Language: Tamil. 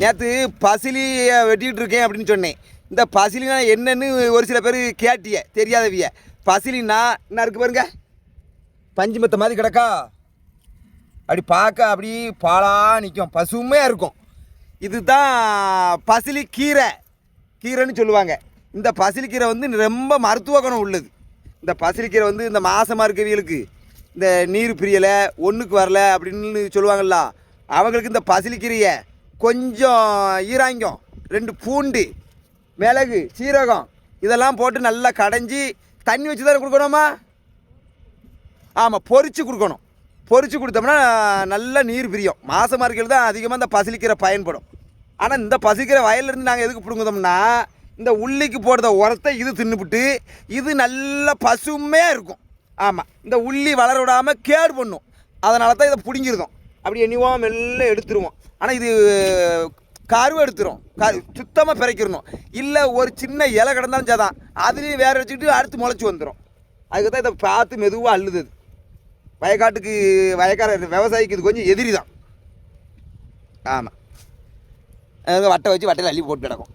நேற்று பசிலியை வெட்டிக்கிட்டு இருக்கேன் அப்படின்னு சொன்னேன். இந்த பசிலினா என்னன்னு ஒரு சில பேர் கேட்டிய தெரியாதவிய. பசிலின்னா என்ன இருக்குது பாருங்க, பஞ்சு மத்த மாதிரி கிடக்கா, அப்படி பார்க்க அப்படி பாலாக நிற்கும், பசுமையாக இருக்கும். இதுதான் பசிலி கீரை, கீரைன்னு சொல்லுவாங்க. இந்த பசிலிக்கீரை வந்து ரொம்ப மருத்துவ குணம் உள்ளது. இந்த பசிலிக்கீரை வந்து இந்த மாசமாக இருக்கவங்களுக்கு, இந்த நீர் பிரியலை, ஒன்றுக்கு வரல அப்படின்னு சொல்லுவாங்கள்ல, அவங்களுக்கு இந்த பசிலிக்கீரையை கொஞ்சம் ஈராங்கம், 2 பூண்டு, மிளகு, சீரகம் இதெல்லாம் போட்டு நல்லா கடைஞ்சி தண்ணி வச்சு தான் கொடுக்கணுமா? ஆமாம், பொரித்து கொடுக்கணும். பொரித்து கொடுத்தோம்னா நல்லா நீர் பிரியும். மாசமாக இருக்கிறது தான் அதிகமாக இந்த பசிலிக்கீரை பயன்படும். ஆனால் இந்த பசிலிக்கீரை வயல்லேருந்து நாங்கள் எதுக்கு பிடுங்குதோம்னா, இந்த உள்ளிக்கு போடுற உரத்தை இது தின்னுபிட்டு இது நல்ல பசுமையாக இருக்கும். ஆமாம், இந்த உள்ளி வளர விடாமல் கேடு பண்ணும். அதனால தான் இதை பிடுங்கிருந்தோம். அப்படி எண்ணிவோம் மெல்ல எடுத்துருவோம். ஆனால் இது கருவை எடுத்துரும், சுத்தமாக பிறக்கிடணும். இல்லை ஒரு சின்ன இலை கிடந்தாலும் சாதான் அதுலேயும் வேற வச்சுக்கிட்டு அடுத்து முளைச்சி வந்துடும். அதுக்கு தான் இதை பார்த்து மெதுவாக அள்ளுது. வயக்காட்டுக்கு வயக்கார விவசாயிக்கு இது கொஞ்சம் எதிரி தான். ஆமாம், வட்டை வச்சு வட்டையில் அள்ளி போட்டு கிடக்கும்.